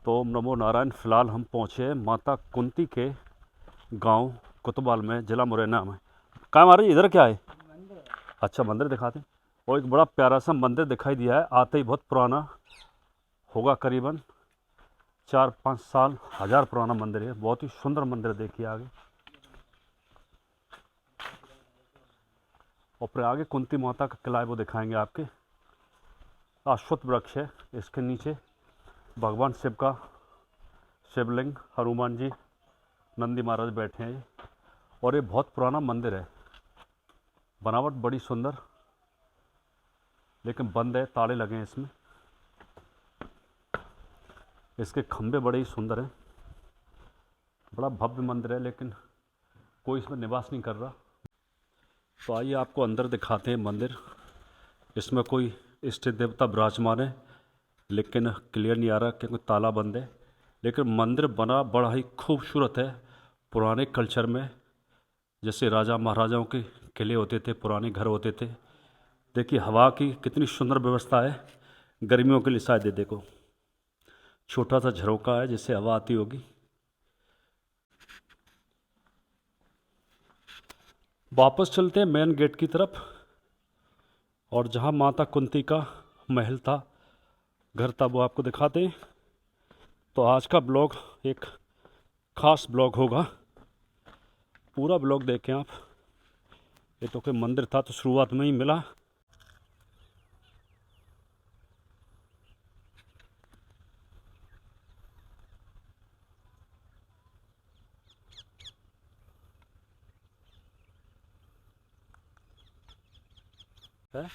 तो ओम नमो नारायण। फ़िलहाल हम पहुँचे माता कुंती के गांव कोतवाल में, जिला मुरैना में। कहाँ महाराज इधर क्या है? अच्छा, मंदिर दिखाते हैं। और एक बड़ा प्यारा सा मंदिर दिखाई दिया है, आते ही बहुत पुराना होगा, करीबन 4-5 साल, 1000 पुराना मंदिर है। बहुत ही सुंदर मंदिर, देखिए आगे। और फिर आगे कुंती माता का किला है, वो दिखाएंगे आपके। अश्वत्थ वृक्ष है, इसके नीचे भगवान शिव का शिवलिंग, हनुमान जी, नंदी महाराज बैठे हैं। और ये बहुत पुराना मंदिर है, बनावट बड़ी सुंदर, लेकिन बंद है, ताले लगे हैं इसमें। इसके खंभे बड़े ही सुंदर हैं, बड़ा भव्य मंदिर है, लेकिन कोई इसमें निवास नहीं कर रहा। तो आइए आपको अंदर दिखाते हैं मंदिर। इसमें कोई इष्ट देवता विराजमान है, लेकिन क्लियर नहीं आ रहा क्योंकि ताला बंद है। लेकिन मंदिर बना बड़ा ही खूबसूरत है, पुराने कल्चर में, जैसे राजा महाराजाओं के किले होते थे, पुराने घर होते थे। देखिए हवा की कितनी सुंदर व्यवस्था है, गर्मियों के लिए शायद। ये देखो, छोटा सा झरोका है जिससे हवा आती होगी। वापस चलते हैं मेन गेट की तरफ, और जहाँ माता कुंती का महल था, घर था, वो आपको दिखाते हैं। तो आज का ब्लॉग एक खास ब्लॉग होगा, पूरा ब्लॉग देखें आप। ये तो कोई मंदिर था तो शुरुआत में ही मिला। है?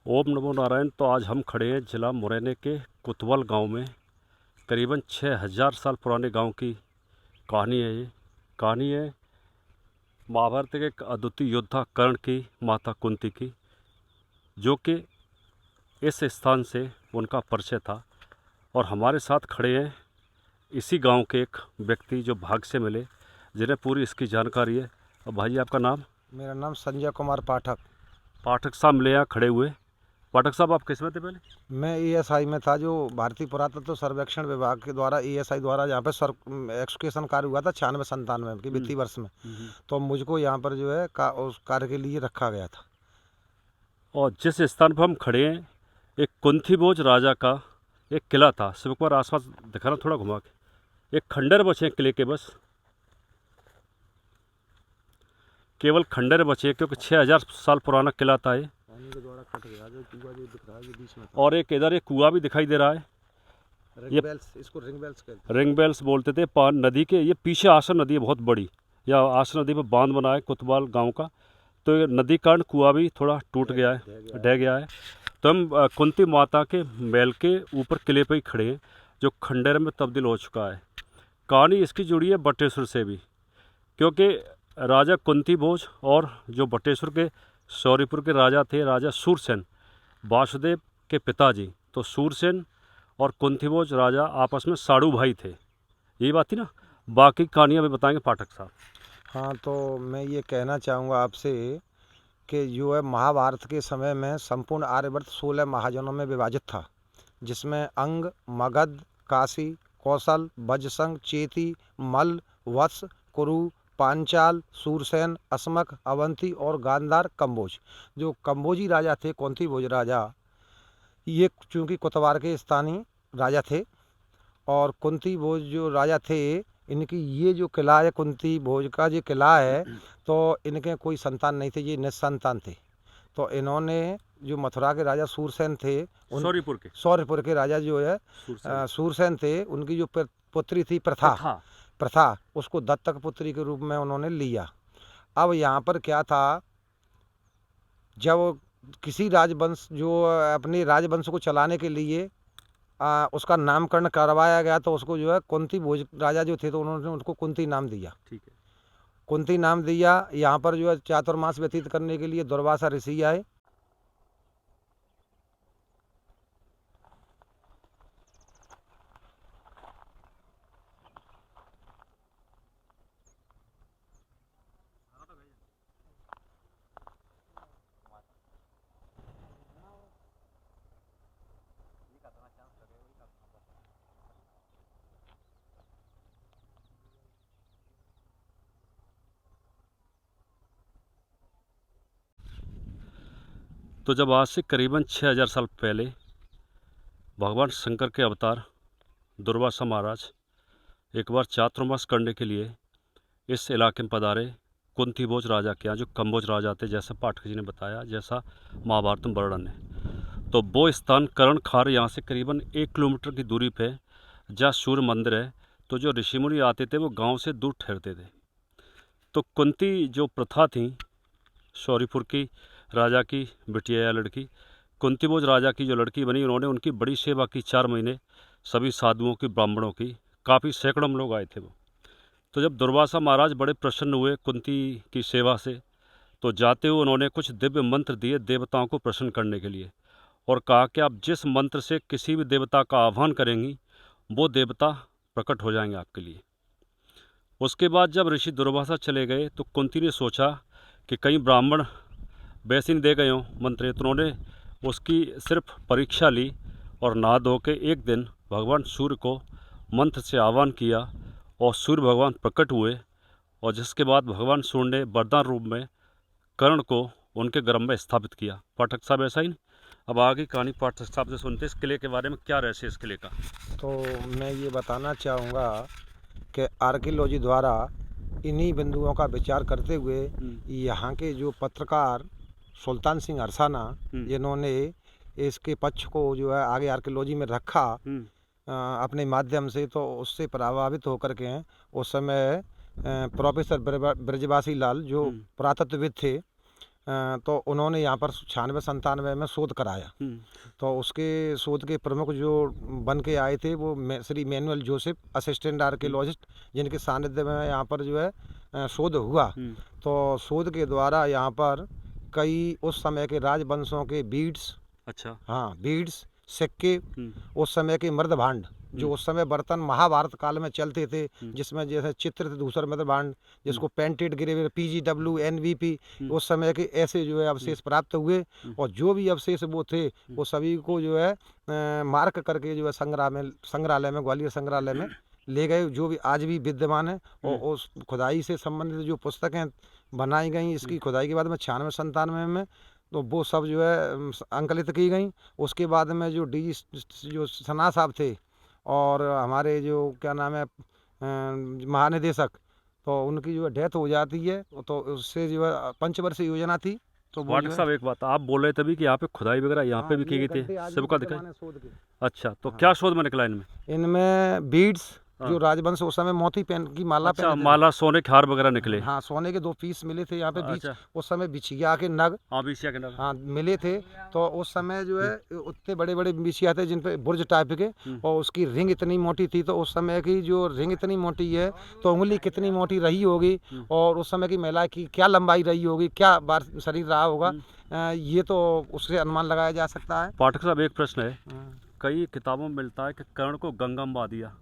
ओम नमो नारायण। तो आज हम खड़े हैं जिला मुरैना के कोतवाल गांव में। करीबन 6000 साल पुराने गांव की कहानी है ये। कहानी है महाभारत के एक अद्वितीय योद्धा कर्ण की माता कुंती की, जो कि इस स्थान से उनका परिचय था। और हमारे साथ खड़े हैं इसी गांव के एक व्यक्ति जो भाग्य से मिले, जिन्हें पूरी इसकी जानकारी है। और भाई आपका नाम? मेरा नाम संजय कुमार पाठक। पाठक साहब मिले यहाँ खड़े हुए। पाठक साहब, आप किस में थे पहले? मैं ईएसआई में था, जो भारतीय पुरातत्व सर्वेक्षण विभाग के द्वारा, ईएसआई द्वारा जहाँ पे एक्सकेशन कार्य हुआ था 96-97 की वित्तीय वर्ष में। तो मुझको यहाँ पर जो है उस कार्य के लिए रखा गया था। और जिस स्थान पर हम खड़े हैं, एक कुंती भोज राजा का एक किला था। शिव कुमार आसपास दिखाना थोड़ा घुमा के। एक खंडर बचे हैं किले के, बस केवल खंडर बचे, क्योंकि 6000 साल पुराना किला था ये। पानी के द्वारा कट गया, जो कुआं जो दिख रहा है, ये बीच में था। और एक इधर एक कुआं भी दिखाई दे रहा है। रिंग बेल्स, इसको रिंग बेल्स कहते हैं। रिंग बेल्स बोलते थे। पान नदी के ये पीछे आसर नदी है बहुत बड़ी, या आसर नदी पर बांध बना है कोतवाल गांव का। तो ये नदी कारण कुआं भी थोड़ा टूट गया है, ढह गया है। तो हम कुंती माता के महल के ऊपर किले पर ही खड़े हैं, जो खंडर में तब्दील हो चुका है। कहानी इसकी जुड़ी है बटेश्वर से भी, क्योंकि राजा कुंती भोज और जो बटेश्वर के शौरीपुर के राजा थे, राजा सूरसेन, वासुदेव के पिताजी। तो सूरसेन और कुंती भोज राजा आपस में साड़ू भाई थे, यही बात थी ना। बाकी कहानियाँ भी बताएंगे पाठक साहब। हाँ, तो मैं ये कहना चाहूँगा आपसे कि जो है महाभारत के समय में संपूर्ण आर्यवर्त 16 महाजनों में विभाजित था, जिसमें अंग, मगध, काशी, कौशल, वज्रसंग, चेती, मल्ल, वत्स, कुरु, पांचाल, सूरसेन, असमक, अवंती और गांधार, कंबोज। जो कंबोजी राजा थे, कुंती भोज राजा, ये चूंकि कोतवार के स्थानीय राजा थे। और कुंती भोज जो राजा थे, इनकी ये जो किला है, कुंती भोज का जो किला है, तो इनके कोई संतान नहीं थे, ये निसंतान थे। तो इन्होंने, जो मथुरा के राजा सूरसेन थे, सौरपुर के राजा जो है सूरसेन थे, उनकी जो पुत्री थी प्रथा, उसको दत्तक पुत्री के रूप में उन्होंने लिया। अब यहाँ पर क्या था, जब किसी राजवंश, जो अपने राजवंश को चलाने के लिए उसका नामकरण करवाया गया, तो उसको जो है कुंती भोज राजा जो थे, तो उन्होंने उसको कुंती नाम दिया। ठीक है। कुंती नाम दिया। यहाँ पर जो है चातुर्मास व्यतीत करने के लिए दुर्वासा ऋषि आए। तो जब आज से करीबन 6000 साल पहले भगवान शंकर के अवतार दुर्वासा महाराज एक बार चातुर्मास करने के लिए इस इलाके में पधारे कुंती भोज राजा के यहाँ, जो कम्बोज राजा थे, जैसा पाठक जी ने बताया, जैसा महाभारत में वर्णन है। तो वो स्थान कर्ण खार यहाँ से करीबन 1 किलोमीटर की दूरी पे जहाँ सूर्य मंदिर है। तो जो ऋषि मुनि आते थे वो गांव से दूर ठहरते थे। तो कुंती जो प्रथा थी, शौरीपुर की राजा की बिटिया या लड़की, कुंती भोज राजा की जो लड़की बनी, उन्होंने उनकी बड़ी सेवा की 4 महीने, सभी साधुओं की, ब्राह्मणों की, काफ़ी सैकड़ों लोग आए थे वो। तो जब दुर्वासा महाराज बड़े प्रसन्न हुए कुंती की सेवा से, तो जाते हुए उन्होंने कुछ दिव्य मंत्र दिए देवताओं को प्रसन्न करने के लिए, और कहा कि आप जिस मंत्र से किसी भी देवता का आह्वान करेंगी वो देवता प्रकट हो जाएंगे आपके लिए। उसके बाद जब ऋषि दुर्वासा चले गए तो कुंती ने सोचा कि कहीं ब्राह्मण वैसे नहीं दे गए हों मंत्र, तो उन्होंने उसकी सिर्फ परीक्षा ली और नहा धो के एक दिन भगवान सूर्य को मंत्र से आह्वान किया और सूर्य भगवान प्रकट हुए, और जिसके बाद भगवान सूर्य ने वरदान रूप में कर्ण को उनके गर्भ में स्थापित किया। पाठक साहब ऐसा ही नहीं? अब आगे कहानी पाठक साहब से सुनते, इस किले के बारे में क्या रहस्य इस किले का। तो मैं ये बताना चाहूँगा कि आर्कियोलॉजी द्वारा इन्हीं बिंदुओं का विचार करते हुए यहाँ के जो पत्रकार सुल्तान सिंह अरसाना, जिन्होंने इसके पक्ष को जो है आगे आर्कियोलॉजी में रखा अपने माध्यम से, तो उससे प्रभावित होकर के उस समय प्रोफेसर ब्रजवासी लाल जो पुरातत्वविद थे, तो उन्होंने यहाँ पर 96-97 में शोध कराया। तो उसके शोध के प्रमुख जो बन के आए थे वो Shri manual Joseph, assistant archaeologist, जिनके सानिध्य में यहाँ पर जो है शोध हुआ। तो शोध के द्वारा यहाँ पर कई उस समय के राजवंशों के बीड्स, अच्छा, हाँ, बीड्स, सिक्के, उस समय के मृद भांड, जो उस समय बर्तन महाभारत काल में चलते थे, जिसमें जैसे चित्र थे, दूसरा मृद भांड जिसको पेंटेड ग्रेवेर, PGW, NVP, उस समय के ऐसे जो है अवशेष प्राप्त हुए। और जो भी अवशेष वो थे वो सभी को जो है मार्क करके जो है संग्रहालय में, ग्वालियर संग्रहालय में ले गए, जो भी आज भी विद्यमान है। और उस खुदाई से संबंधित जो पुस्तकें बनाई गई इसकी खुदाई के बाद में 96-97 में, तो वो सब जो है अंकलित की गई। उसके बाद में जो DG जो सना साहब थे और हमारे जो क्या नाम है महानिदेशक, तो उनकी जो है डेथ हो जाती है। तो उससे जो है पंचवर्षीय योजना थी। तो वाटक साहब एक बात, आप बोल रहे थे अभी कि यहाँ पे खुदाई वगैरह यहाँ पे भी की गई थी, सबका दिखाई। अच्छा, तो क्या शोध में निकला इनमें? इनमें बीड्स, जो राजवंश उस समय मोती पेन की माला, अच्छा, माला, सोने के हार वगैरह निकले। हाँ, सोने के 2 पीस मिले थे यहाँ पे बीच। अच्छा। उस समय बिछिया के नग, बिछिया के नग, हाँ, मिले थे। तो उस समय जो है उतने बड़े बड़े बिछिया थे जिन पे बुर्ज टाइप के, और उसकी रिंग इतनी मोटी थी। तो उस समय की जो रिंग इतनी मोटी है तो उंगली कितनी मोटी रही होगी, और उस समय की महिला की क्या लंबाई रही होगी, क्या बार शरीर रहा होगा, ये तो उससे अनुमान लगाया जा सकता है। पाठक साहब एक प्रश्न है, कई किताबों में मिलता है कि कर्ण को गंगा में बहा दिया,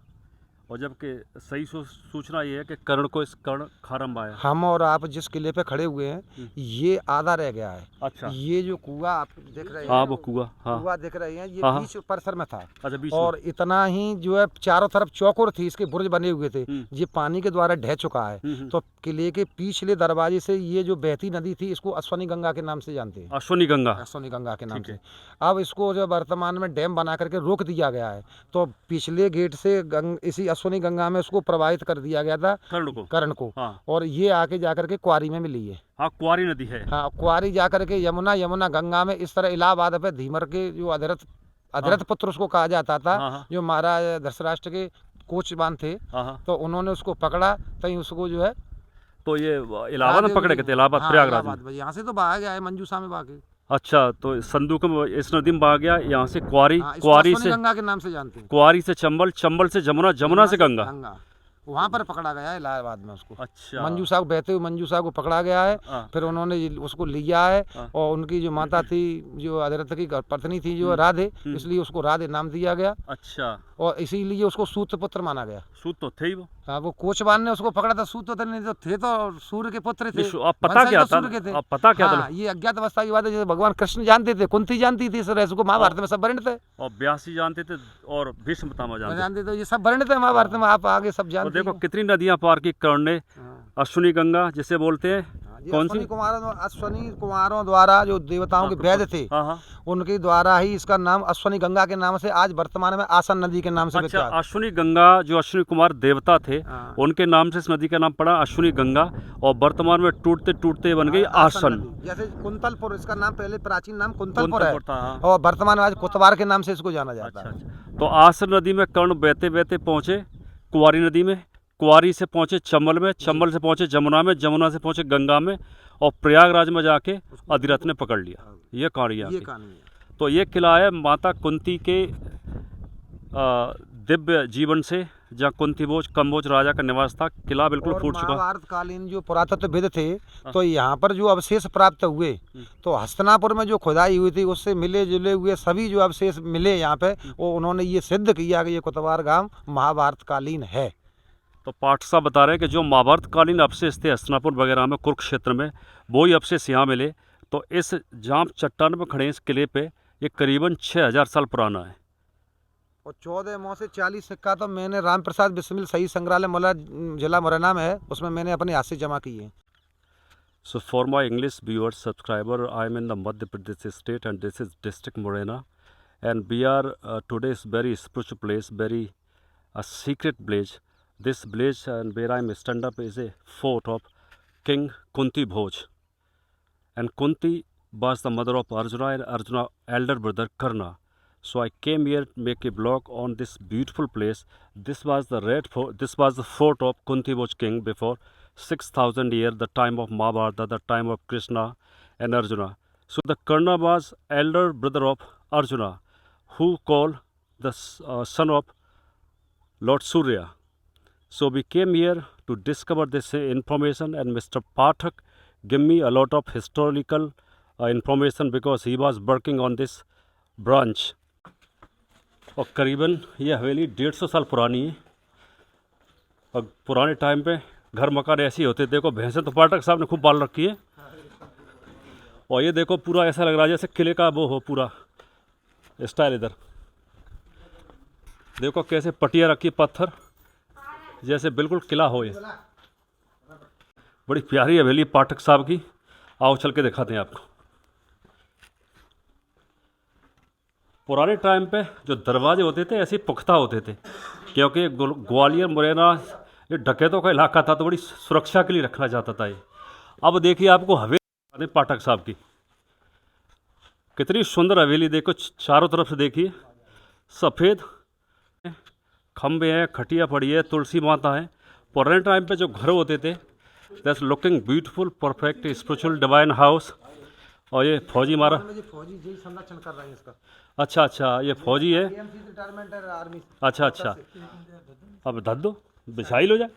और जबकि सही सूचना ये है कि कर्ण को इस कर्ण खारम आया। हम और आप जिस किले पे खड़े हुए हैं ये आधा रह गया है। अच्छा, ये जो कुआं आप देख रहे हैं, हाँ, वो कुआं दिख रहे हैं, ये बीच परिसर में था। अच्छा, बीच और इतना ही जो है चारों तरफ चौकोर थी, इसके बुर्ज बने हुए थे। ये पानी के द्वारा ढह चुका है। तो किले के पिछले दरवाजे से ये जो बहती नदी थी, इसको अश्वनी गंगा के नाम से जानते हैं। अश्वनी गंगा के नाम से। अब इसको जो वर्तमान में डैम बना करके रोक दिया गया है। तो पिछले गेट से इसी अश्वनी गंगा में उसको प्रवाहित कर दिया गया था, कर्ण को। हाँ। और ये आके जाकर के क्वारी में मिली है। हाँ, क्वारी नदी है। हाँ, क्वारी जाकर के यमुना गंगा में, इस तरह इलाहाबाद पे धीमर के जो अधिरथ पुत्र उसको कहा जाता था, जो महाराज धृतराष्ट्र के कोचवान थे। तो उन्होंने उसको पकड़ा, तो उसको जो है, तो ये इलाहाबाद में पकड़े गए थे, इलाहाबाद प्रयागराज में। यहाँ से तो बहा गया है मंजूसा में बहा के। अच्छा, तो संदूक में इस नदी में बहा गया, यहाँ से क्वारी से गंगा के नाम से जानते हैं, क्वारी से चंबल, चंबल से जमुना से गंगा, वहाँ पर पकड़ा गया है इलाहाबाद में उसको। अच्छा, मंजूसा को, बहते हुए मंजूसा को पकड़ा गया है। फिर उन्होंने उसको लिया है, और उनकी जो माता थी, जो अधिरथ की पत्नी थी, जो राधे, इसलिए उसको राधे नाम दिया गया। अच्छा, और इसीलिए उसको सूत पुत्र माना गया। सूत तो थे ही वो। हाँ, वो कोचवान ने उसको पकड़ा था, सूत तो नहीं थे, तो सूर्य के पुत्र थे। अब पता क्या था? ये अज्ञात अवस्था की बात है। जैसे भगवान कृष्ण जानते थे, कुंती जानती थी, इस रहस्य को महाभारत में सब वर्णित है। और व्यासी जानते थे, और भीष्म पितामह जानते थे, ये सब वर्णित है महाभारत में। आप आगे सब जानते। देखो कितनी नदियां पार की कर्ण ने। अश्विनी गंगा जिसे बोलते हैं, ये कौन सी? अश्वनी कुमारों द्वारा जो देवताओं के वैद्य थे, हाँ हाँ। उनके द्वारा ही इसका नाम अश्वनी गंगा के नाम से आज वर्तमान में आसन नदी के नाम से अच्छा, विख्यात। अश्विनी गंगा, जो अश्विनी कुमार देवता थे हाँ। उनके नाम से इस नदी का नाम पड़ा अश्विनी गंगा, और वर्तमान में टूटते टूटते बन गई आसन। नदी। जैसे कुंतलपुर, इसका नाम पहले प्राचीन नाम कुंतलपुर है, था, हाँ। और वर्तमान में आज कोतवार के नाम से इसको जाना जाता अच्छा है। अच्छा। तो आसन नदी में कर्ण बहते बहते पहुंचे कुंवारी नदी में, कुंवारी से पहुंचे चंबल में, चंबल से पहुंचे जमुना में, जमुना से पहुंचे गंगा में, और प्रयागराज में जाके अधिरथ ने पकड़ लिया। ये कहानी यहाँ ये की। कहानी है। तो ये किला है माता कुंती के दिव्य जीवन से, जहाँ कुंती भोज कम्बोज राजा का निवास था। किला बिल्कुल और फूट चुका। महाभारत कालीन जो पुरातत्वविद थे, तो यहाँ पर जो अवशेष प्राप्त हुए, तो हस्तिनापुर में जो खुदाई हुई थी उससे मिले जुले हुए सभी जो अवशेष मिले यहाँ पे, वो उन्होंने ये सिद्ध किया कि ये कोतवार गांव महाभारत कालीन है। तो पाठ साहब बता रहे हैं कि जो महाभारत कालीन अवशेष थे हस्तिनापुर वगैरह में, कुरुक्षेत्र में, वही अवशेष यहाँ मिले। तो इस जहाँ चट्टान पर खड़े इस किले पे, ये करीबन 6000 साल पुराना है। और 14 मौ से 40 सिक्का तो मैंने राम प्रसाद बिस्मिल शहीद संग्रहालय मला जिला मुरैना में है, उसमें मैंने अपने हाथ से जमा किए हैं। So for my English viewers, subscriber, I am in the Madhya Pradesh state and this is district Morena, and we are today's very spiritual place, very a secret village. This village and where I am stand up is a fort of King Kunti Bhoj, and Kunti was the mother of Arjuna and Arjuna elder brother Karna. So I came here to make a vlog on this beautiful place. This was the this was the fort of Kunti Bhoj king before 6000 years, the time of Mahabharata, the time of Krishna and Arjuna. So the Karna was elder brother of Arjuna, who called the son of Lord Surya. So we came here to discover this information, and Mr. Pathak gave me a lot of historical information because he was working on this branch. और करीबन ये हवेली 150 साल पुरानी है। और पुराने time पे घर मकान ऐसे ही होते। देखो भैंसें तो पाठक साहब ने खूब पाल रखी है, और ये देखो पूरा ऐसा लग रहा है जैसे किले का वो हो पूरा स्टाइल। इधर देखो कैसे पटिया रखी, पत्थर जैसे बिल्कुल किला हो। ये बड़ी प्यारी हवेली पाठक साहब की। आओ चल के दिखाते हैं आपको। पुराने टाइम पे जो दरवाजे होते थे ऐसे पुख्ता होते थे, क्योंकि ग्वालियर मुरैना ये डकैतों का इलाका था, तो बड़ी सुरक्षा के लिए रखना चाहता था ये। अब देखिए आपको हवेली पाठक साहब की, कितनी सुंदर हवेली। देखो चारों तरफ से देखिए, सफ़ेद खम्भे हैं, खटिया पड़ी है, तुलसी माता है। पुराने टाइम पे जो घर होते थे, that's looking beautiful, perfect, spiritual, divine house. और ये फौजी मारा, फौजी जी संरक्षण कर रहे हैं इसका। अच्छा अच्छा, ये फौजी है। रिटायरमेंट है आर्मी। अच्छा अच्छा, अब धद दो, बिछाई लो जाए।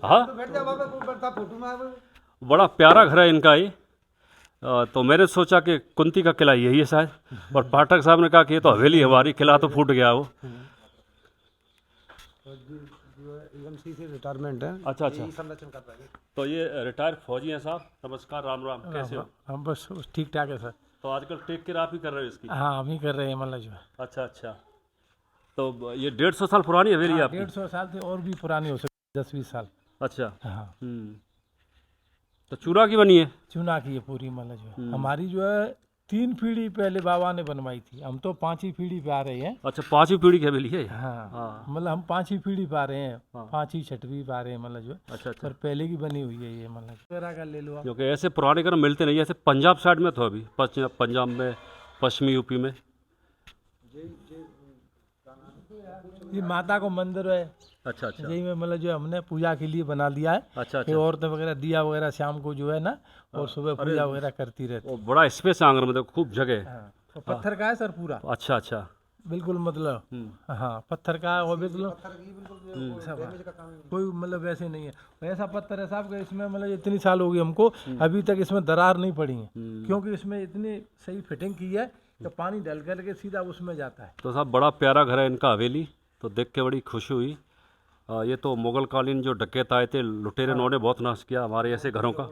हाँ, फोटो में बड़ा प्यारा घर है इनका ये। तो मैंने सोचा कि कुंती का किला यही है शायद, और पाठक साहब ने कहा कि ये तो हवेली हमारी, किला तो फूट गया वो। से रिटायरमेंट है। अच्छा अच्छा, संरक्षण कर रहे हैं। तो ये रिटायर्ड फौजी हैं साहब। नमस्कार, राम राम, कैसे हो? हम बस ठीक ठाक है सर। तो आजकल टेक केयर आप ही कर रहे हो इसकी? हाँ, हम ही कर रहे हैं मतलब जो है। अच्छा अच्छा, तो ये 150 साल पुरानी हवेली है आपकी? 150 साल से और भी पुरानी हो सकती, 10-20 साल। अच्छा, हाँ, तो चूना की बनी है? चुना की है पूरी मतलब जो है। हमारी जो है 3 पीढ़ी पहले बाबा ने बनवाई थी, हम तो 5वीं पीढ़ी पे आ रहे हैं। अच्छा, 5वीं पीढ़ी की हवेली है? हाँ, मतलब हम 5वीं पीढ़ी पे आ रहे हैं, 5वीं 6वीं पे आ रहे हैं मतलब जो है। अच्छा अच्छा, पर पहले की बनी हुई है ये मतलब। वगैरह का ले लो आप। क्योंकि ऐसे पुराने घर मिलते नहीं। ऐसे पंजाब साइड में तो अभी पंजाब में, पश्चिमी यूपी में। ये माता को मंदिर है। अच्छा अच्छा, यही में मतलब जो हमने पूजा के लिए बना दिया है। अच्छा ये अच्छा, औरतें वगैरह दिया वगैरह शाम को जो है ना, और सुबह पूजा वगैरह करती रहती वो बड़ा स्पेस आंगन में, देखो खूब जगह है। है। तो पत्थर का है सर पूरा, अच्छा अच्छा, बिल्कुल मतलब। हाँ, पत्थर का है, और बिल्कुल कोई मतलब वैसे नहीं है। ऐसा पत्थर है साहब कि इसमें मतलब इतनी साल हो गई हमको, अभी तक इसमें दरार नहीं पड़ी है, क्योंकि इसमें इतनी सही फिटिंग की है कि पानी डल करके सीधा उसमें जाता है। तो साहब बड़ा प्यारा घर है इनका हवेली, तो देख के बड़ी खुशी हुई। ये तो मुगल कालीन जो डकैत आए थे, लुटेरे, उन्होंने बहुत नाश किया हमारे ऐसे घरों का।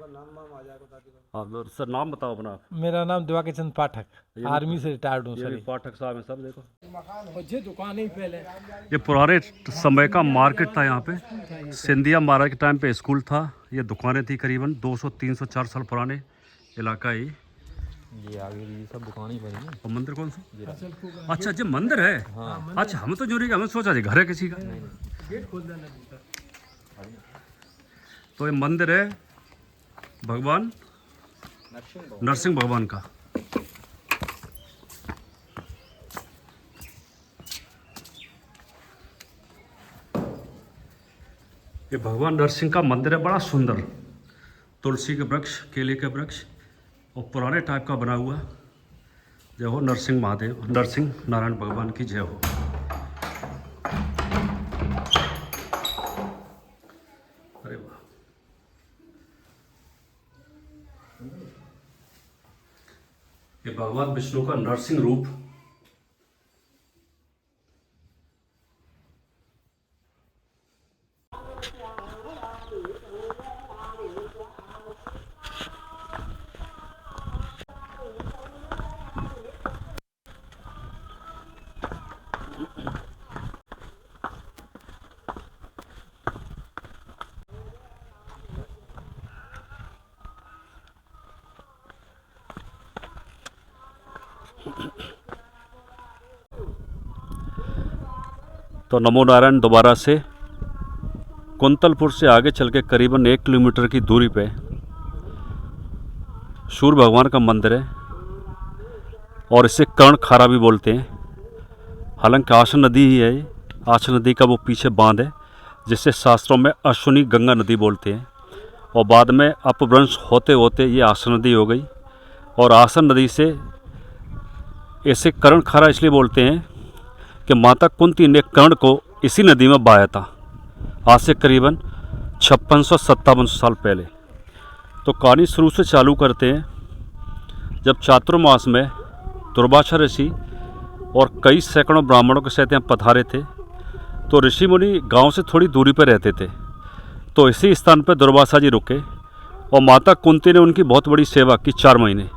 हाँ सर, नाम बताओ अपना। मेरा नाम दिवाकर चंद पाठक, आर्मी से रिटायर्ड हूँ ये सर। भी पाठक साहब है सब, देखो ये दुकान ही पहले ये पुराने समय का मार्केट था। यहाँ पे सिंधिया महाराज के टाइम पे स्कूल था, ये दुकानें थी। करीबन 200-304 साल पुराने इलाका है ये आगे भी सब दुकान ही बनी है। और मंदिर कौन सा? अच्छा जी मंदिर है। हाँ। अच्छा हम तो जो रही हमें सोचा जी घर है किसी का। गेट खोल देना। तो ये मंदिर है भगवान नरसिंह भगवान का। ये भगवान नरसिंह का मंदिर है, बड़ा सुंदर। तुलसी के वृक्ष, केले के वृक्ष और पुराने टाइप का बना हुआ। जय हो नरसिंह महादेव, नरसिंह नारायण भगवान की जय हो। अरे वाह, ये भगवान विष्णु का नरसिंह रूप। तो नमो नारायण दोबारा से कुंतलपुर से आगे चल के करीबन 1 किलोमीटर की दूरी पे सूर्य भगवान का मंदिर है और इसे कर्ण खारा भी बोलते हैं। हालांकि आसन नदी ही है। आसन नदी का वो पीछे बांध है जिसे शास्त्रों में अश्विनी गंगा नदी बोलते हैं और बाद में अपभ्रंश होते होते ये आसन नदी हो गई। और आसन नदी से इसे कर्ण खारा इसलिए बोलते हैं कि माता कुंती ने कर्ण को इसी नदी में बहाया था आज से करीबन 5657 साल पहले। तो कहानी शुरू से चालू करते हैं। जब चातुर्मास में दुर्वासा ऋषि और कई सैकड़ों ब्राह्मणों के साथ यहाँ पधारे थे तो ऋषि मुनि गांव से थोड़ी दूरी पर रहते थे। तो इसी स्थान पर दुर्वासा जी रुके और माता कुंती ने उनकी बहुत बड़ी सेवा की 4 महीने।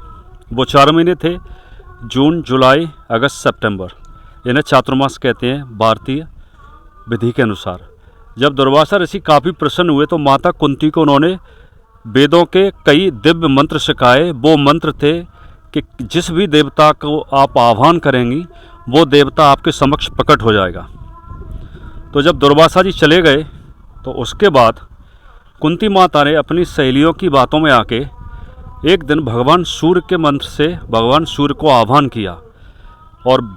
वो 4 महीने थे जून, जुलाई, अगस्त, सितंबर। इन्हें चातुर्मास कहते हैं भारतीय विधि के अनुसार। जब दुर्वासा ऋषि काफ़ी प्रसन्न हुए तो माता कुंती को उन्होंने वेदों के कई दिव्य मंत्र सिखाए। वो मंत्र थे कि जिस भी देवता को आप आह्वान करेंगी वो देवता आपके समक्ष प्रकट हो जाएगा। तो जब दुर्वासा जी चले गए तो उसके बाद कुंती माता ने अपनी सहेलियों की बातों में आके एक दिन भगवान सूर्य के मंत्र से भगवान सूर्य को आह्वान किया और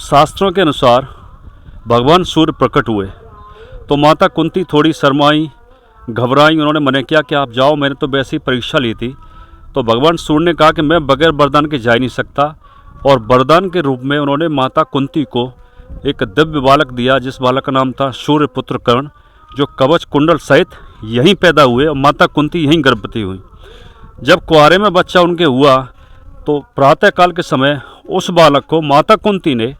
शास्त्रों के अनुसार भगवान सूर्य प्रकट हुए। तो माता कुंती थोड़ी शर्माई, घबराई। उन्होंने मना किया कि आप जाओ, मैंने तो वैसी परीक्षा ली थी। तो भगवान सूर्य ने कहा कि मैं बगैर वरदान के जा ही नहीं सकता और वरदान के रूप में उन्होंने माता कुंती को एक दिव्य बालक दिया जिस बालक का नाम था सूर्यपुत्र कर्ण, जो कवच कुंडल सहित यहीं पैदा हुए और माता कुंती यहीं गर्भवती हुई। जब कुआरे में बच्चा उनके हुआ तो प्रातःकाल के समय उस बालक को माता कुंती ने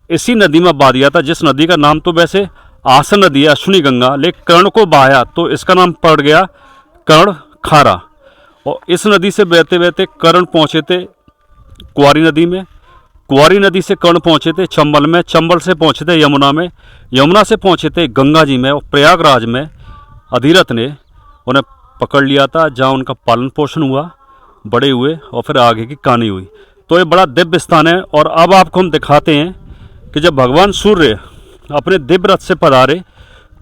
इसी नदी में बहा दिया था जिस नदी का नाम तो वैसे आसन नदी है, अश्विनी गंगा, लेकिन कर्ण को बहाया तो इसका नाम पड़ गया कर्ण खारा। और इस नदी से बहते बहते कर्ण पहुँचे थे कुआरी नदी में, कुआरी नदी से कर्ण पहुँचे थे चंबल में, चंबल से पहुँचे थे यमुना में, यमुना से पहुँचे थे गंगा जी में और प्रयागराज में अधिरथ ने उन्हें पकड़ लिया था जहाँ उनका पालन पोषण हुआ, बड़े हुए और फिर आगे की कहानी हुई। तो ये बड़ा दिव्य स्थान है। और अब आपको हम दिखाते हैं कि जब भगवान सूर्य अपने दिव्य रथ से पधारे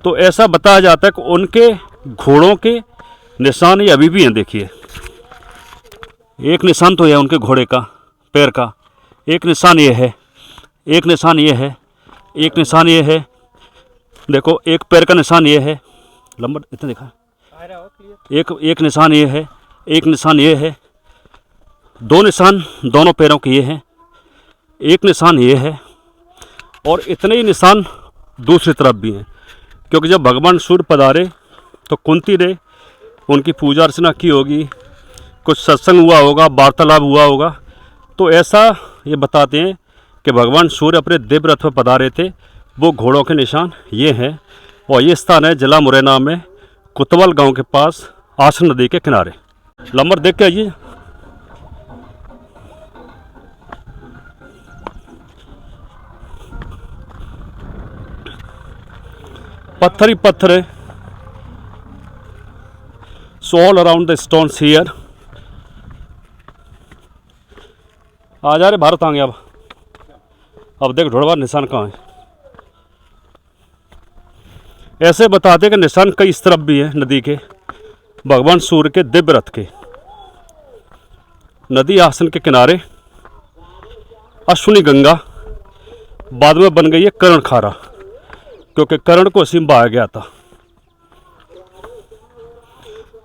तो ऐसा बताया जाता है कि उनके घोड़ों के निशान ये अभी भी हैं। देखिए, एक निशान तो है उनके घोड़े का, पैर का, एक निशान ये है, एक निशान ये है, एक निशान ये है, देखो एक पैर का निशान ये है, लंबा इतना देखा, एक निशान ये है, एक निशान ये है, 2 निशान दोनों पैरों के ये हैं, एक निशान ये है और इतने ही निशान दूसरी तरफ भी हैं। क्योंकि जब भगवान सूर्य पधारे तो कुंती ने उनकी पूजा अर्चना की होगी, कुछ सत्संग हुआ होगा, वार्तालाप हुआ होगा। तो ऐसा ये बताते हैं कि भगवान सूर्य अपने दिव्य रथ पर पधारे थे। वो घोड़ों के निशान ये हैं और ये स्थान है जिला मुरैना में कुतवल गांव के पास आसन नदी के किनारे। नंबर देख के आइए। पत्थर ही पत्थर है। So all around the stones here। आ जा रहे भारत आ गया। अब देख ढोड़वा निशान कहाँ है। ऐसे बताते कि निशान कई इस तरफ भी है नदी के, भगवान सूर्य के दिव्य रथ के। नदी आसन के किनारे अश्विनी गंगा, बाद में बन गई है कर्ण खारा, क्योंकि कर्ण को इसी में बहाया गया था।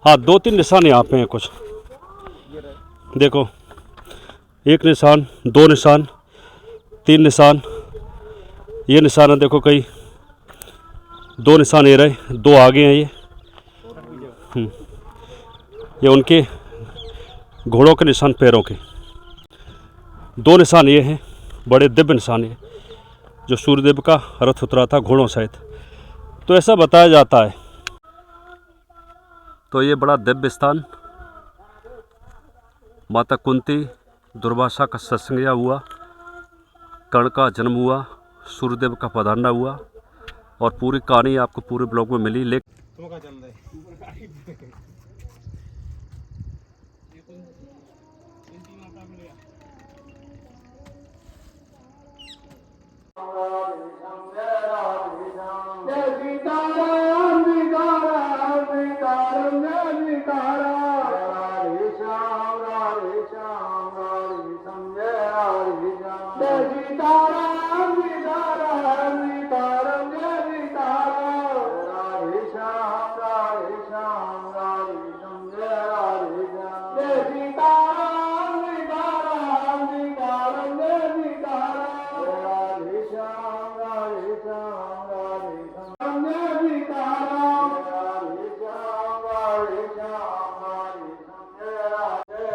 हाँ, 2-3 निशान यहाँ पे हैं कुछ, देखो 1 निशान, 2 निशान, 3 निशान, ये निशान है देखो कई, 2 निशान ये रहे, 2 आगे हैं ये उनके घोड़ों के निशान, पैरों के 2 निशान ये हैं, बड़े दिव्य निशान है जो सूर्यदेव का रथ उतरा था घोड़ों सहित, तो ऐसा बताया जाता है। तो ये बड़ा दिव्य स्थान, माता कुंती दुर्वासा का सत्संग हुआ, कर्ण का जन्म हुआ, सूर्यदेव का पधारना हुआ, और पूरी कहानी आपको पूरे ब्लॉग में मिली।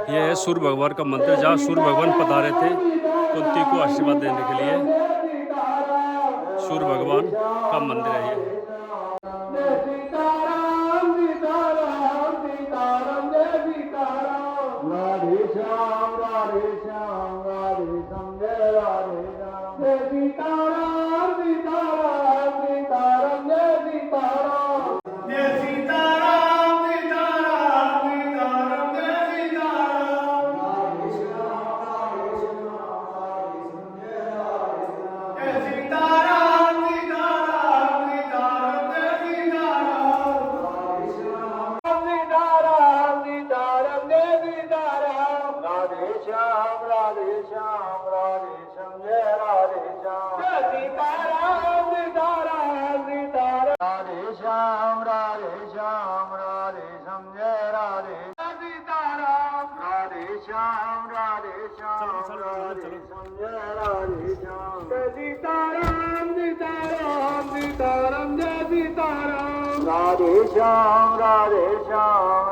यह है सूर्य भगवान का मंदिर, जहाँ सूर्य भगवान पधारे थे कुंती को आशीर्वाद देने के लिए। सूर्य भगवान का मंदिर है ये। राधे श्याम राधे श्याम।